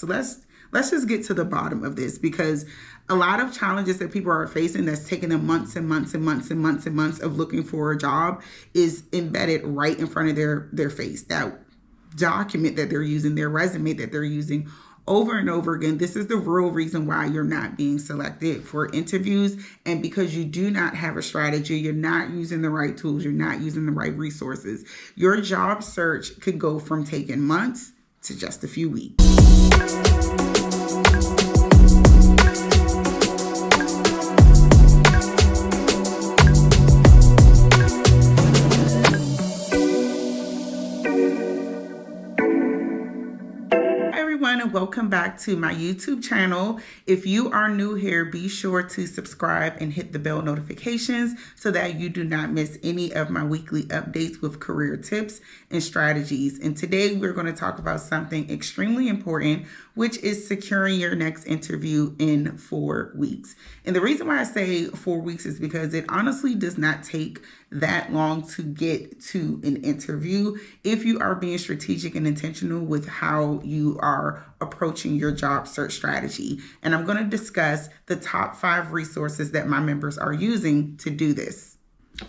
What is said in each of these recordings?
So let's just get to the bottom of this, because a lot of challenges that people are facing that's taking them months and months and months and months and months of looking for a job is embedded right in front of their face. That document that they're using, their resume that they're using over and over again. This is the real reason why you're not being selected for interviews. And because you do not have a strategy, you're not using the right tools, you're not using the right resources. Your job search could go from taking months to just a few weeks. And welcome back to my YouTube channel. If you are new here, be sure to subscribe and hit the bell notifications so that you do not miss any of my weekly updates with career tips and strategies. And today we're going to talk about something extremely important, which is securing your next interview in 4 weeks. And the reason why I say 4 weeks is because it honestly does not take that long to get to an interview if you are being strategic and intentional with how you are approaching your job search strategy. And I'm going to discuss the top 5 resources that my members are using to do this.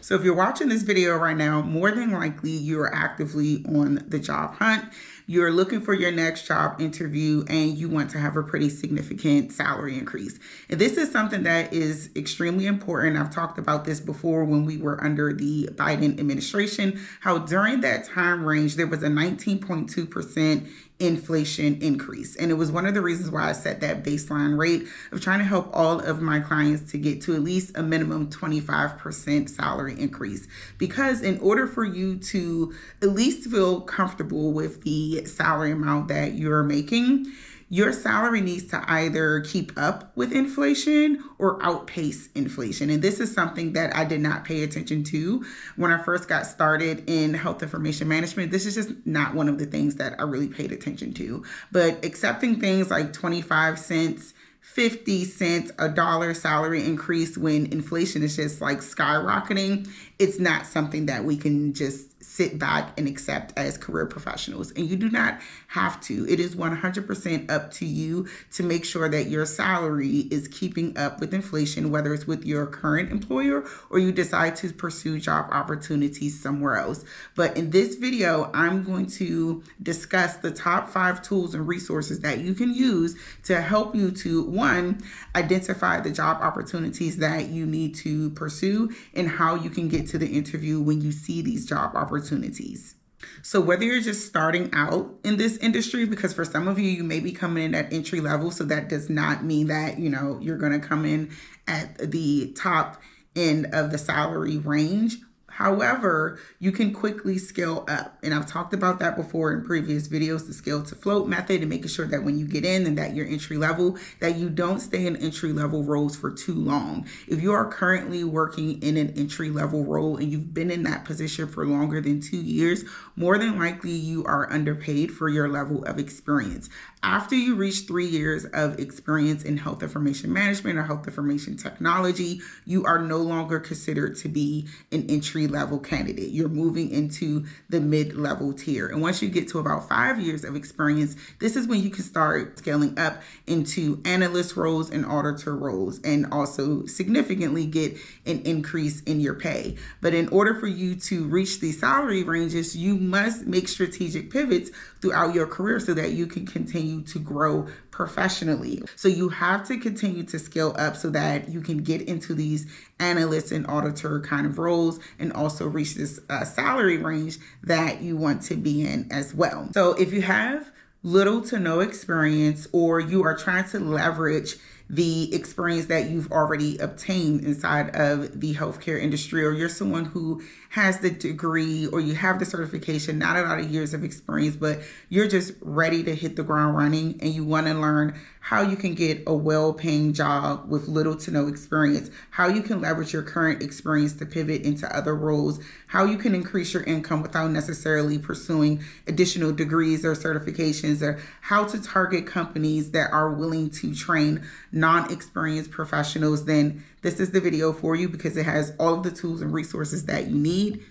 So if you're watching this video right now, more than likely you're actively on the job hunt. You're looking for your next job interview and you want to have a pretty significant salary increase. And this is something that is extremely important. I've talked about this before when we were under the Biden administration, how during that time range, there was a 19.2% inflation increase. And it was one of the reasons why I set that baseline rate of trying to help all of my clients to get to at least a minimum 25% salary increase. Because in order for you to at least feel comfortable with the salary amount that you're making, your salary needs to either keep up with inflation or outpace inflation. And this is something that I did not pay attention to when I first got started in health information management. This is just not one of the things that I really paid attention to. But accepting things like 25 cents, 50 cents, $1 salary increase when inflation is just like skyrocketing, it's not something that we can just sit back and accept as career professionals. And you do not have to. It is 100% up to you to make sure that your salary is keeping up with inflation, whether it's with your current employer or you decide to pursue job opportunities somewhere else. But in this video, I'm going to discuss the top 5 tools and resources that you can use to help you to, one, identify the job opportunities that you need to pursue and how you can get to the interview when you see these job opportunities. So whether you're just starting out in this industry, because for some of you, you may be coming in at entry level. So that does not mean that, you're going to come in at the top end of the salary range. However, you can quickly scale up. And I've talked about that before in previous videos, the scale to float method, and making sure that when you get in and that you're entry level, that you don't stay in entry level roles for too long. If you are currently working in an entry level role and you've been in that position for longer than 2 years, more than likely you are underpaid for your level of experience. After you reach 3 years of experience in health information management or health information technology, you are no longer considered to be an entry-level candidate. You're moving into the mid-level tier. And once you get to about 5 years of experience, this is when you can start scaling up into analyst roles and auditor roles, and also significantly get an increase in your pay. But in order for you to reach these salary ranges, you must make strategic pivots throughout your career so that you can continue to grow professionally. So you have to continue to scale up so that you can get into these analyst and auditor kind of roles and also reach this salary range that you want to be in as well. So if you have little to no experience, or you are trying to leverage the experience that you've already obtained inside of the healthcare industry, or you're someone who has the degree or you have the certification, not a lot of years of experience, but you're just ready to hit the ground running and you want to learn how you can get a well-paying job with little to no experience, how you can leverage your current experience to pivot into other roles, how you can increase your income without necessarily pursuing additional degrees or certifications, or how to target companies that are willing to train non-experienced professionals, then this is the video for you, because it has all of the tools and resources that you need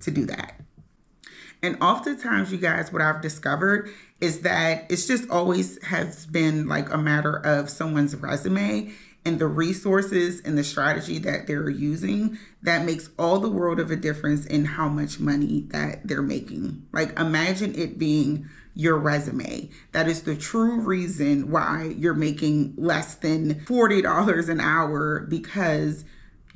to do that. And oftentimes, you guys, what I've discovered is that it's just always has been like a matter of someone's resume and the resources and the strategy that they're using that makes all the world of a difference in how much money that they're making. Like, imagine it being your resume. That is the true reason why you're making less than $40 an hour, because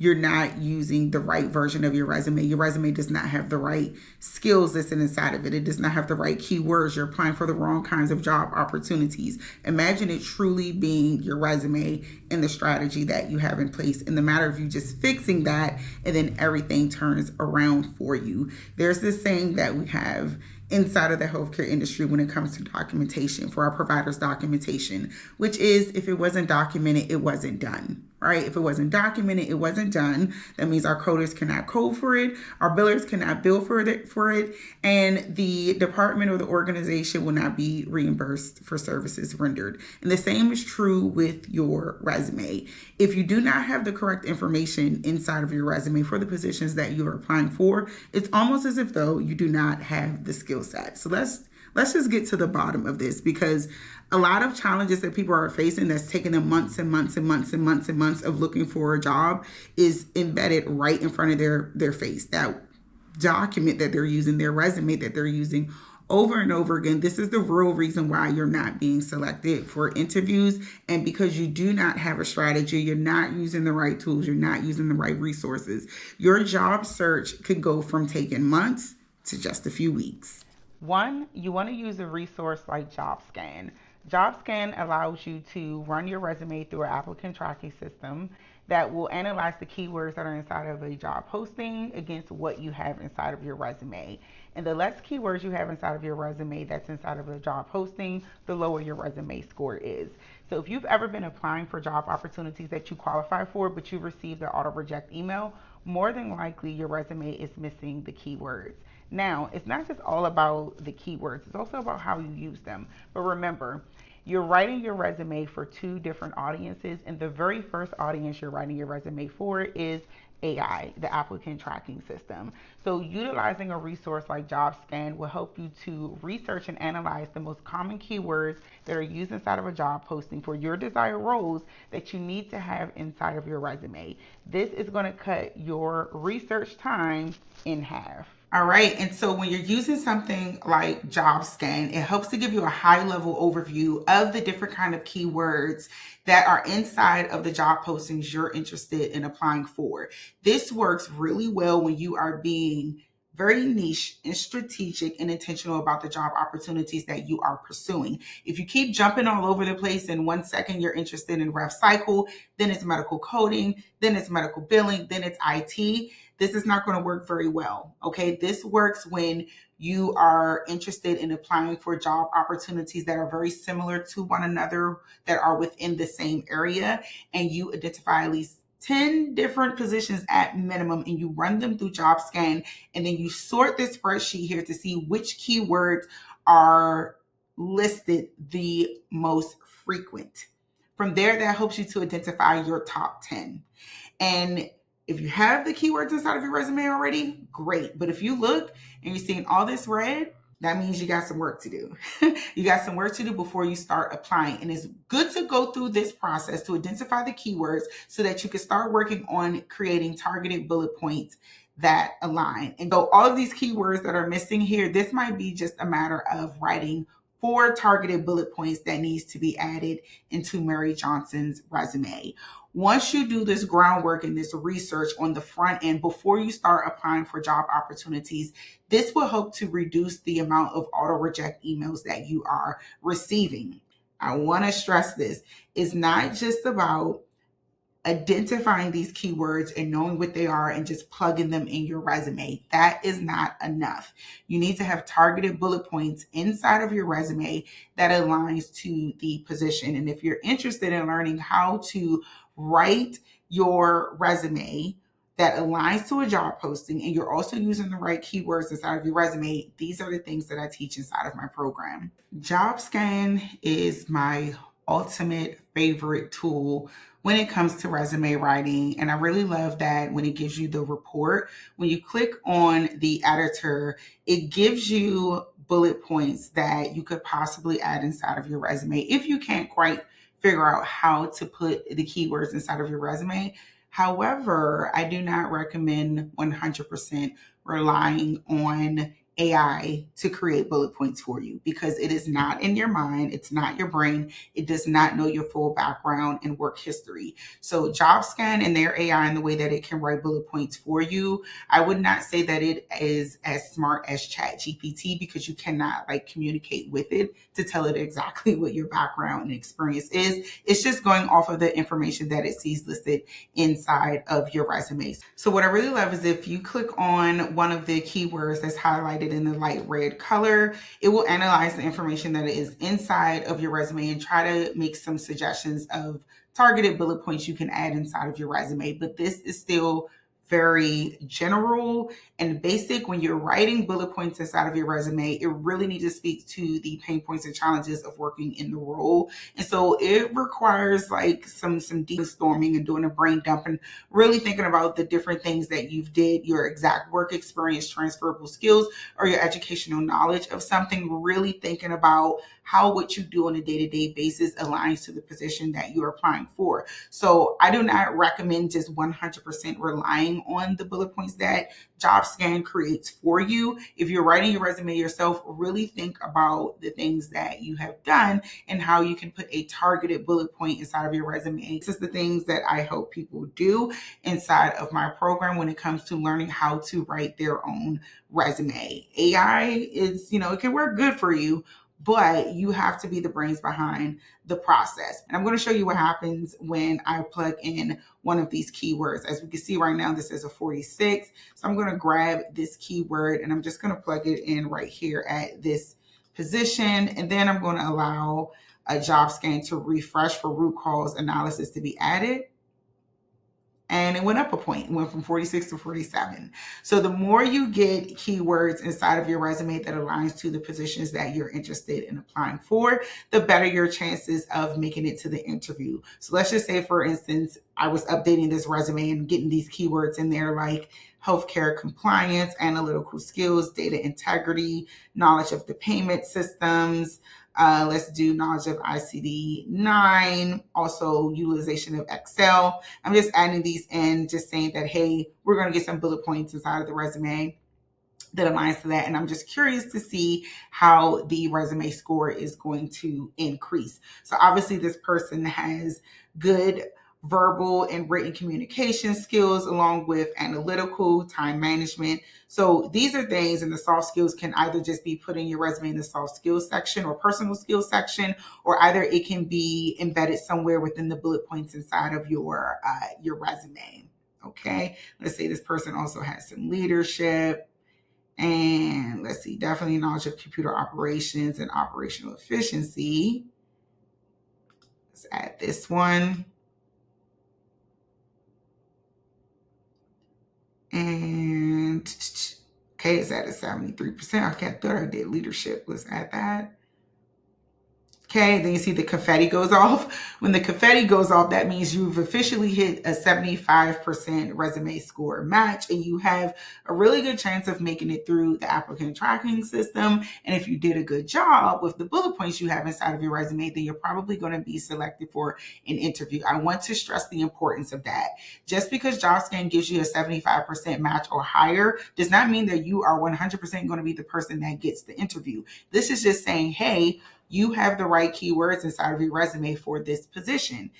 you're not using the right version of your resume. Your resume does not have the right skills that's inside of it. It does not have the right keywords. You're applying for the wrong kinds of job opportunities. Imagine it truly being your resume and the strategy that you have in place, in the matter of you just fixing that, and then everything turns around for you. There's this saying that we have inside of the healthcare industry when it comes to documentation, for our providers' documentation, which is, if it wasn't documented, it wasn't done. Right? If it wasn't documented, it wasn't done. That means our coders cannot code for it, our billers cannot bill for it, and the department or the organization will not be reimbursed for services rendered. And the same is true with your resume. If you do not have the correct information inside of your resume for the positions that you are applying for, it's almost as if though you do not have the skill set. So let's just get to the bottom of this, because a lot of challenges that people are facing that's taking them months and months and months and months and months of looking for a job is embedded right in front of their face. That document that they're using, their resume that they're using over and over again. This is the real reason why you're not being selected for interviews. And because you do not have a strategy, you're not using the right tools, you're not using the right resources, your job search could go from taking months to just a few weeks. One, you want to use a resource like JobScan. JobScan allows you to run your resume through an applicant tracking system that will analyze the keywords that are inside of a job posting against what you have inside of your resume. And the less keywords you have inside of your resume that's inside of a job posting, the lower your resume score is. So if you've ever been applying for job opportunities that you qualify for, but you received an auto reject email, more than likely your resume is missing the keywords. Now, it's not just all about the keywords, it's also about how you use them. But remember, you're writing your resume for two different audiences, and the very first audience you're writing your resume for is AI, the applicant tracking system. So utilizing a resource like JobScan will help you to research and analyze the most common keywords that are used inside of a job posting for your desired roles that you need to have inside of your resume. This is going to cut your research time in half. All right. And so when you're using something like JobScan, it helps to give you a high level overview of the different kind of keywords that are inside of the job postings you're interested in applying for. This works really well when you are being very niche and strategic and intentional about the job opportunities that you are pursuing. If you keep jumping all over the place, and 1 second you're interested in rev cycle, then it's medical coding, then it's medical billing, then it's IT, this is not going to work very well. Okay. This works when you are interested in applying for job opportunities that are very similar to one another, that are within the same area, and you identify at least 10 different positions at minimum, and you run them through JobScan, and then you sort this spreadsheet here to see which keywords are listed the most frequent. From there, that helps you to identify your top 10. And if you have the keywords inside of your resume already, great. But if you look and you're seeing all this red, that means you got some work to do. You got some work to do before you start applying. And it's good to go through this process to identify the keywords so that you can start working on creating targeted bullet points that align. And so all of these keywords that are missing here, this might be just a matter of writing 4 targeted bullet points that needs to be added into Mary Johnson's resume. Once you do this groundwork and this research on the front end before you start applying for job opportunities, this will help to reduce the amount of auto reject emails that you are receiving. I want to stress this. It's not just about identifying these keywords and knowing what they are and just plugging them in your resume. That is not enough. You need to have targeted bullet points inside of your resume that aligns to the position. And if you're interested in learning how to write your resume that aligns to a job posting, and you're also using the right keywords inside of your resume, these are the things that I teach inside of my program. JobScan is my ultimate favorite tool when it comes to resume writing. And I really love that when it gives you the report, when you click on the editor, it gives you bullet points that you could possibly add inside of your resume if you can't quite figure out how to put the keywords inside of your resume. However, I do not recommend 100% relying on AI to create bullet points for you because it is not in your mind. It's not your brain. It does not know your full background and work history. So JobScan and their AI and the way that it can write bullet points for you, I would not say that it is as smart as ChatGPT because you cannot like communicate with it to tell it exactly what your background and experience is. It's just going off of the information that it sees listed inside of your resumes. So what I really love is if you click on one of the keywords that's highlighted in the light red color, it will analyze the information that is inside of your resume and try to make some suggestions of targeted bullet points you can add inside of your resume. But this is still very general and basic. When you're writing bullet points inside of your resume, it really needs to speak to the pain points and challenges of working in the role. And so it requires like some deep storming and doing a brain dump and really thinking about the different things that you've did, your exact work experience, transferable skills, or your educational knowledge of something, really thinking about how what you do on a day-to-day basis aligns to the position that you're applying for. So I do not recommend just 100% relying on the bullet points that JobScan creates for you. If you're writing your resume yourself, really think about the things that you have done and how you can put a targeted bullet point inside of your resume. This is the things that I help people do inside of my program when it comes to learning how to write their own resume. AI is, it can work good for you, but you have to be the brains behind the process. And I'm going to show you what happens when I plug in one of these keywords. As we can see right now, this is a 46. So I'm going to grab this keyword and I'm just going to plug it in right here at this position. And then I'm going to allow a JobScan to refresh for root cause analysis to be added. And it went up a point. It went from 46 to 47. So the more you get keywords inside of your resume that aligns to the positions that you're interested in applying for, the better your chances of making it to the interview. So let's just say, for instance, I was updating this resume and getting these keywords in there like healthcare compliance, analytical skills, data integrity, knowledge of the payment systems. Let's do knowledge of ICD-9, also utilization of Excel. I'm just adding these in, just saying that, hey, we're going to get some bullet points inside of the resume that aligns to that. And I'm just curious to see how the resume score is going to increase. So obviously this person has good verbal and written communication skills along with analytical time management. So these are things, and the soft skills can either just be put in your resume in the soft skills section or personal skills section, or either it can be embedded somewhere within the bullet points inside of your resume. Okay, let's say this person also has some leadership. And let's see, definitely knowledge of computer operations and operational efficiency. Let's add this one. And okay, it's at a 73%. Okay, I thought I did leadership. Let's add that. Okay, then you see the confetti goes off. When the confetti goes off, that means you've officially hit a 75% resume score match, and you have a really good chance of making it through the applicant tracking system. And if you did a good job with the bullet points you have inside of your resume, then you're probably going to be selected for an interview. I want to stress the importance of that. Just because JobScan gives you a 75% match or higher does not mean that you are 100% going to be the person that gets the interview. This is just saying, hey, you have the right keywords inside of your resume for this position.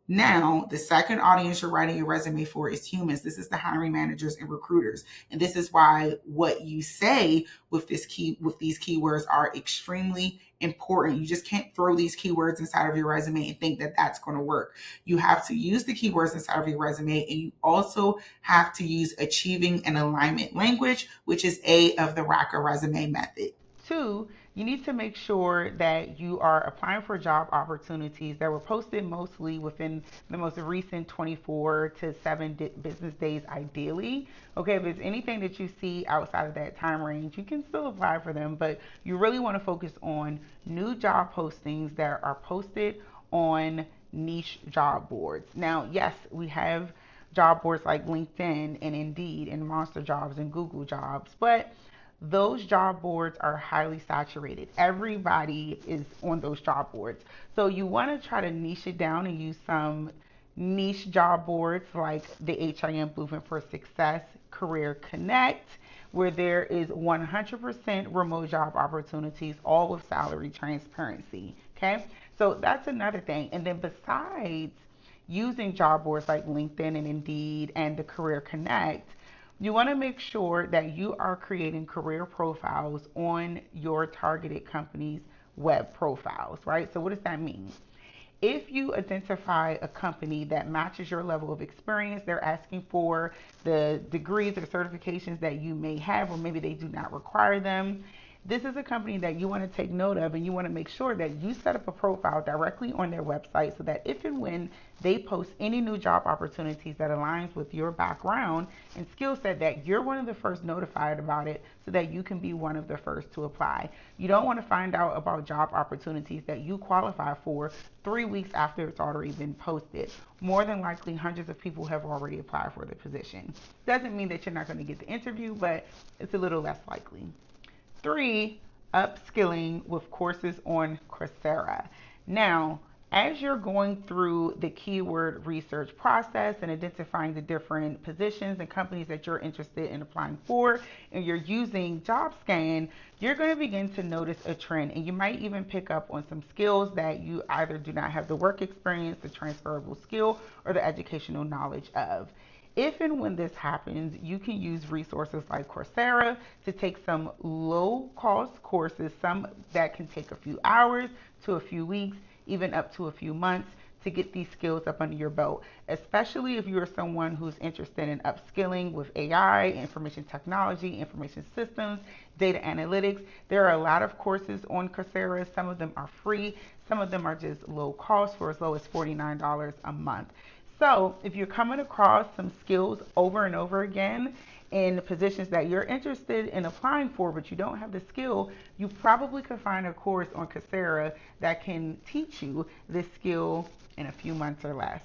Now, the second audience you're writing your resume for is humans. This is the hiring managers and recruiters. And this is why what you say with these keywords are extremely important. You just can't throw these keywords inside of your resume and think that that's going to work. You have to use the keywords inside of your resume, and you also have to use achieving an alignment language, which is A of the Racker resume method. 2, you need to make sure that you are applying for job opportunities that were posted mostly within the most recent 24 to 7 business days, ideally. Okay, if there's anything that you see outside of that time range, you can still apply for them, but you really want to focus on new job postings that are posted on niche job boards. Now, yes, we have job boards like LinkedIn and Indeed and Monster Jobs and Google Jobs, but those job boards are highly saturated. Everybody is on those job boards. So you want to try to niche it down and use some niche job boards like the HIM Blueprint for Success, Career Connect, where there is 100% remote job opportunities, all with salary transparency. Okay, so that's another thing. And then besides using job boards like LinkedIn and Indeed and the Career Connect, you want to make sure that you are creating career profiles on your targeted company's web profiles, right? So, what does that mean? If you identify a company that matches your level of experience, they're asking for the degrees or certifications that you may have, or maybe they do not require them. This is a company that you want to take note of, and you want to make sure that you set up a profile directly on their website so that if and when they post any new job opportunities that aligns with your background and skill set, that you're one of the first notified about it so that you can be one of the first to apply. You don't want to find out about job opportunities that you qualify for 3 weeks after it's already been posted. More than likely, hundreds of people have already applied for the position. Doesn't mean that you're not going to get the interview, but it's a little less likely. 3, upskilling with courses on Coursera. Now, as you're going through the keyword research process and identifying the different positions and companies that you're interested in applying for, and you're using JobScan, you're going to begin to notice a trend, and you might even pick up on some skills that you either do not have the work experience, the transferable skill, or the educational knowledge of. If and when this happens, you can use resources like Coursera to take some low cost courses, some that can take a few hours to a few weeks, even up to a few months, to get these skills up under your belt, especially if you're someone who's interested in upskilling with AI, information technology, information systems, data analytics. There are a lot of courses on Coursera. Some of them are free, some of them are just low cost for as low as $49 a month. So if you're coming across some skills over and over again in positions that you're interested in applying for, but you don't have the skill, you probably could find a course on Coursera that can teach you this skill in a few months or less.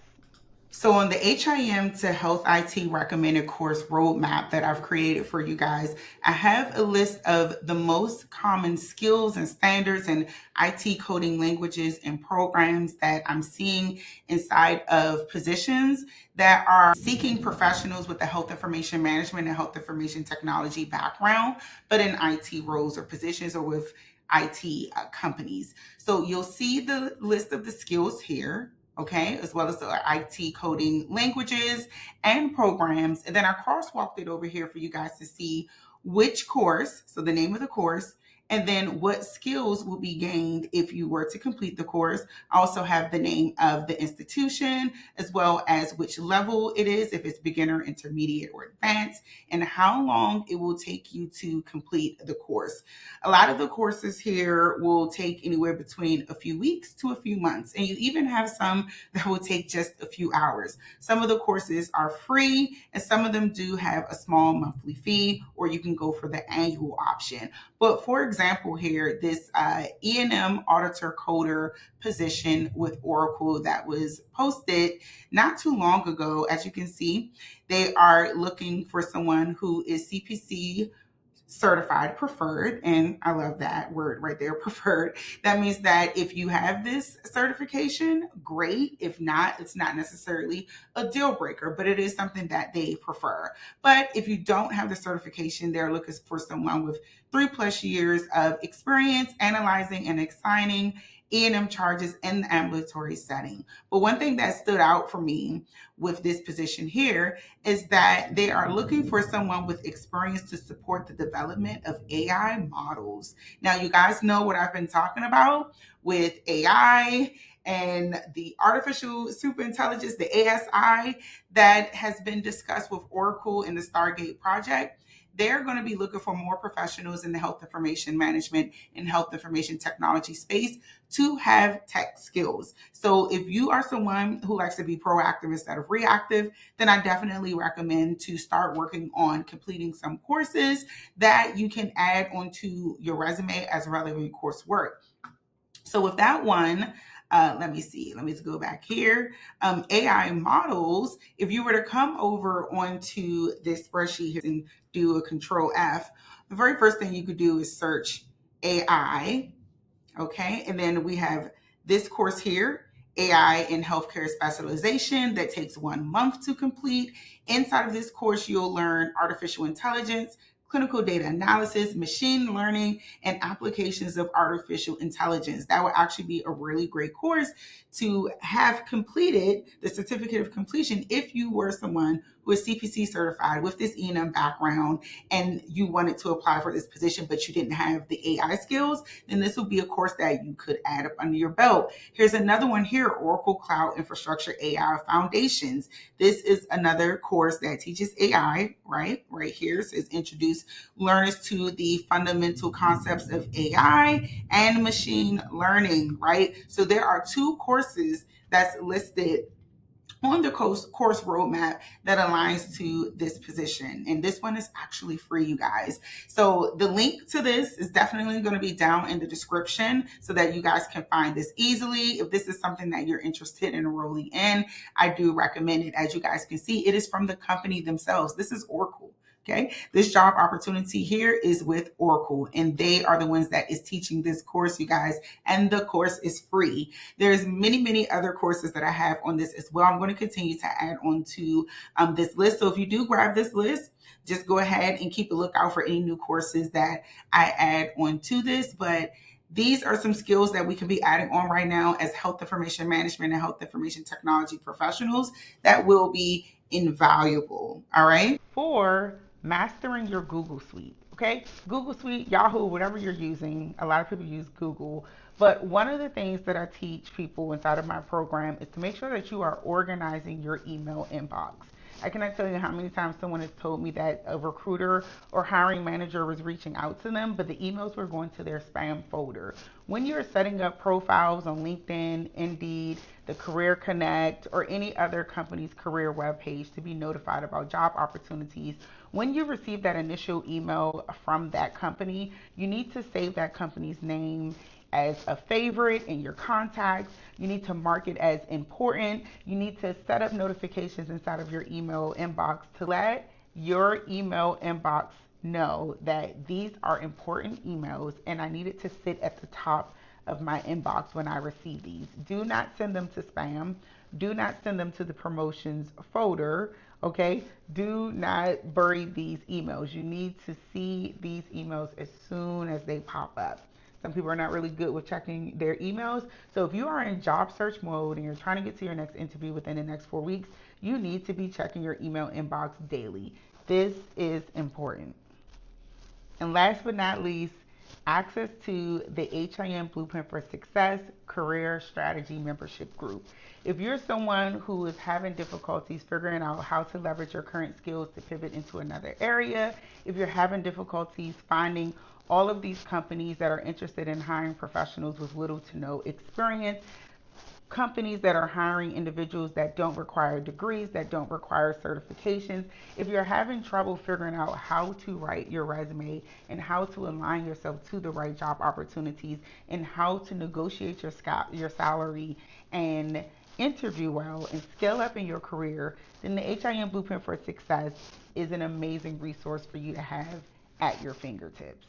So on the HIM to Health IT recommended course roadmap that I've created for you guys, I have a list of the most common skills and standards and IT coding languages and programs that I'm seeing inside of positions that are seeking professionals with a health information management and health information technology background, but in IT roles or positions or with IT companies. So you'll see the list of the skills here, okay, as well as the IT coding languages and programs. And then I crosswalked it over here for you guys to see which course, so the name of the course, and then what skills will be gained if you were to complete the course. I also have the name of the institution, as well as which level it is, if it's beginner, intermediate, or advanced, and how long it will take you to complete the course. A lot of the courses here will take anywhere between a few weeks to a few months, and you even have some that will take just a few hours. Some of the courses are free, and some of them do have a small monthly fee, or you can go for the annual option. But for example, here, this E&M auditor coder position with Oracle that was posted not too long ago, as you can see, they are looking for someone who is CPC certified preferred, and I love that word right there, preferred. That means that if you have this certification, great. If not, it's not necessarily a deal breaker, but it is something that they prefer. But if you don't have the certification, they're looking for someone with 3+ years of experience analyzing and assigning E&M charges in the ambulatory setting. But one thing that stood out for me with this position here is that they are looking for someone with experience to support the development of AI models. Now, you guys know what I've been talking about with AI and the artificial superintelligence, the ASI, that has been discussed with Oracle in the Stargate project. they're going to be looking for more professionals in the health information management and health information technology space to have tech skills. So if you are someone who likes to be proactive instead of reactive, then I definitely recommend to start working on completing some courses that you can add onto your resume as relevant coursework. So with that one, let me see. Let me just go back here. AI models. If you were to come over onto this spreadsheet here and do a Control F, the very first thing you could do is search AI. Okay, and then we have this course here, AI in Healthcare Specialization, that takes 1 month to complete. Inside of this course, you'll learn artificial intelligence, clinical data analysis, machine learning, and applications of artificial intelligence. That will actually be a really great course to have completed the certificate of completion if you were someone who is CPC certified with this E&M background and you wanted to apply for this position, but you didn't have the AI skills, then this will be a course that you could add up under your belt. Here's another one here, Oracle Cloud Infrastructure AI Foundations. This is another course that teaches AI, right here. It says introduce learners to the fundamental concepts of AI and machine learning, right? So there are 2 courses that's listed on the course roadmap that aligns to this position. And this one is actually free, you guys. So the link to this is definitely going to be down in the description so that you guys can find this easily. If this is something that you're interested in enrolling in, I do recommend it. As you guys can see, it is from the company themselves. This is Oracle. Okay, this job opportunity here is with Oracle, and they are the ones that is teaching this course, you guys, and the course is free. There's many other courses that I have on this as well. I'm going to continue to add on to this list. So if you do grab this list, just go ahead and keep a lookout for any new courses that I add on to this. But these are some skills that we can be adding on right now as health information management and health information technology professionals that will be invaluable. All right. For mastering your Google Suite. Okay, Google Suite, Yahoo, whatever you're using. A lot of people use Google. But one of the things that I teach people inside of my program is to make sure that you are organizing your email inbox. I cannot tell you how many times someone has told me that a recruiter or hiring manager was reaching out to them, but the emails were going to their spam folder. When you're setting up profiles on LinkedIn, Indeed, the Career Connect, or any other company's career webpage to be notified about job opportunities, when you receive that initial email from that company, you need to save that company's name as a favorite in your contacts. You need to mark it as important. You need to set up notifications inside of your email inbox to let your email inbox know that these are important emails and I need it to sit at the top of my inbox when I receive these. Do not send them to spam. Do not send them to the promotions folder. Okay, do not bury these emails. You need to see these emails as soon as they pop up. Some people are not really good with checking their emails. So if you are in job search mode and you're trying to get to your next interview within the next 4 weeks, you need to be checking your email inbox daily. This is important. And last but not least, access to the HIM Blueprint for Success Career Strategy Membership Group. If you're someone who is having difficulties figuring out how to leverage your current skills to pivot into another area, if you're having difficulties finding all of these companies that are interested in hiring professionals with little to no experience, companies that are hiring individuals that don't require degrees, that don't require certifications. If you're having trouble figuring out how to write your resume and how to align yourself to the right job opportunities and how to negotiate your salary and interview well and scale up in your career, then the HIM Blueprint for Success is an amazing resource for you to have at your fingertips.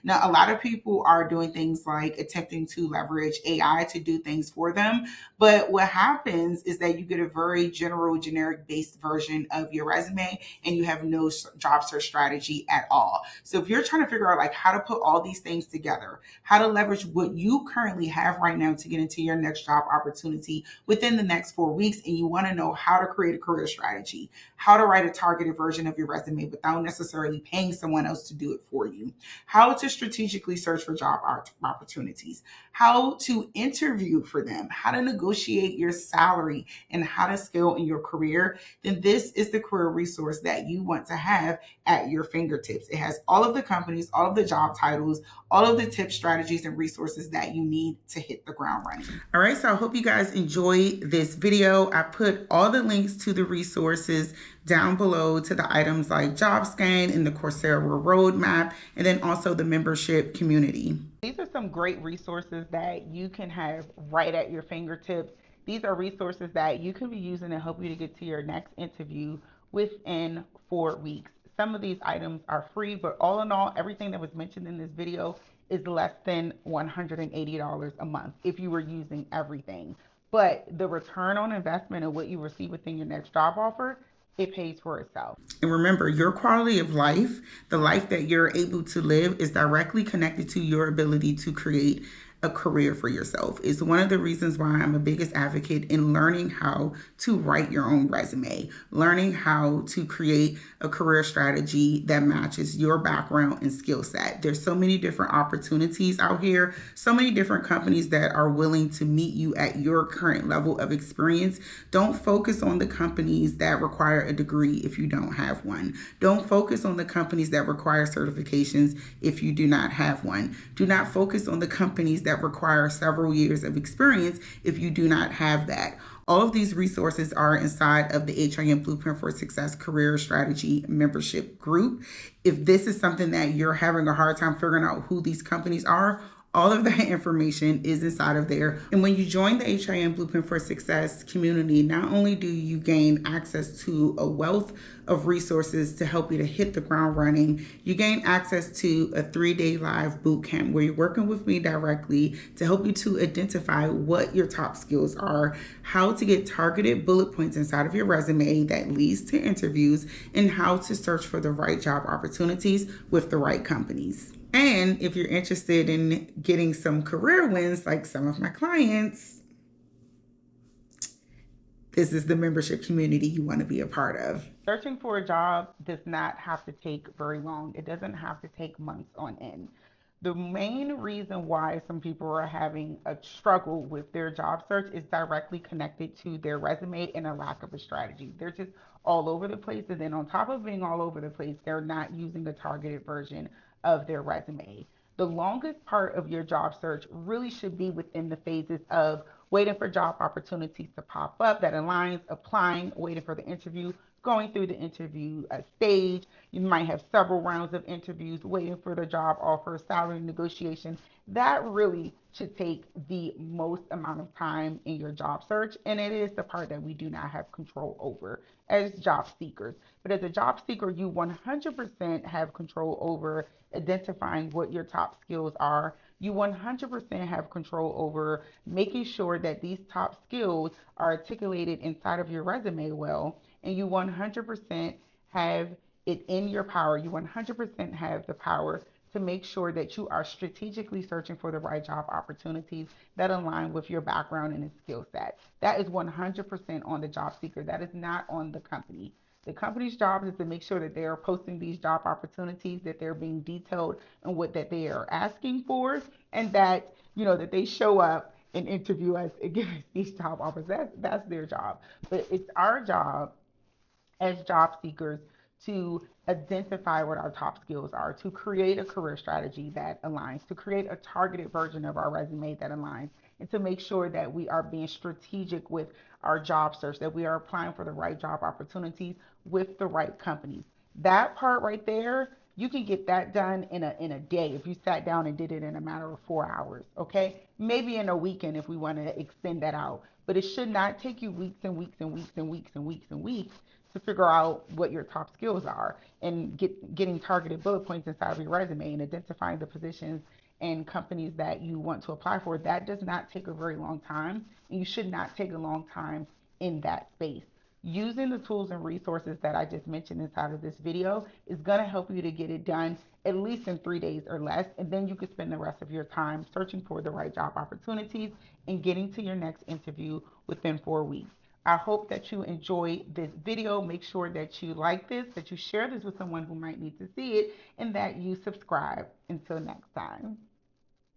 Now, a lot of people are doing things like attempting to leverage AI to do things for them. But what happens is that you get a very general, generic based version of your resume and you have no job search strategy at all. So if you're trying to figure out like how to put all these things together, how to leverage what you currently have right now to get into your next job opportunity within the next 4 weeks, and you want to know how to create a career strategy, how to write a targeted version of your resume without necessarily paying someone else to do it for you, how how to strategically search for job opportunities, how to interview for them, how to negotiate your salary, and how to scale in your career, then this is the career resource that you want to have at your fingertips. It has all of the companies, all of the job titles, all of the tips, strategies, and resources that you need to hit the ground running. All right, so I hope you guys enjoy this video. I put all the links to the resources down below, to the items like JobScan and the Coursera roadmap, and then also the membership community. These are some great resources that you can have right at your fingertips. These are resources that you can be using to help you to get to your next interview within 4 weeks. Some of these items are free, but all in all, everything that was mentioned in this video is less than $180 a month if you were using everything. But the return on investment of what you receive within your next job offer, it pays for itself. And remember, your quality of life, the life that you're able to live, is directly connected to your ability to create a career for yourself. It's one of the reasons why I'm a biggest advocate in learning how to write your own resume, learning how to create a career strategy that matches your background and skill set. There's so many different opportunities out here, so many different companies that are willing to meet you at your current level of experience. Don't focus on the companies that require a degree if you don't have one. Don't focus on the companies that require certifications if you do not have one. Do not focus on the companies that require several years of experience if you do not have that. All of these resources are inside of the HRM Blueprint for Success Career Strategy membership group. If this is something that you're having a hard time figuring out who these companies are, all of that information is inside of there. And when you join the HRM Blueprint for Success community, not only do you gain access to a wealth of resources to help you to hit the ground running, you gain access to a 3-day live boot camp where you're working with me directly to help you to identify what your top skills are, how to get targeted bullet points inside of your resume that leads to interviews, and how to search for the right job opportunities with the right companies. And if you're interested in getting some career wins like some of my clients, this is the membership community you want to be a part of. Searching for a job does not have to take very long. It doesn't have to take months on end. The main reason why some people are having a struggle with their job search is directly connected to their resume and a lack of a strategy. They're just all over the place. And then on top of being all over the place, they're not using a targeted version of their resume. The longest part of your job search really should be within the phases of waiting for job opportunities to pop up that aligns, applying, waiting for the interview, going through the interview stage. You might have several rounds of interviews, waiting for the job offer, salary negotiation. That really should take the most amount of time in your job search, and it is the part that we do not have control over as job seekers. But as a job seeker, you 100% have control over identifying what your top skills are. You 100% have control over making sure that these top skills are articulated inside of your resume well, and you 100% have it in your power. You 100% have the power to make sure that you are strategically searching for the right job opportunities that align with your background and skill set. That is 100% on the job seeker. That is not on the company. The company's job is to make sure that they are posting these job opportunities, that they're being detailed in what that they are asking for, and that that they show up and interview us and give us these job offers. That's their job. But it's our job as job seekers to identify what our top skills are, to create a career strategy that aligns, to create a targeted version of our resume that aligns, and to make sure that we are being strategic with our job search, that we are applying for the right job opportunities with the right companies. That part right there, you can get that done in a day if you sat down and did it in a matter of 4 hours, okay? Maybe in a weekend if we want to extend that out. But it should not take you weeks and weeks and weeks and weeks and weeks and weeks to figure out what your top skills are and getting targeted bullet points inside of your resume and identifying the positions and companies that you want to apply for. That does not take a very long time, and you should not take a long time in that space. Using the tools and resources that I just mentioned inside of this video is going to help you to get it done at least in 3 days or less, and then you can spend the rest of your time searching for the right job opportunities and getting to your next interview within 4 weeks. I hope that you enjoyed this video. Make sure that you like this, that you share this with someone who might need to see it, and that you subscribe. Until next time.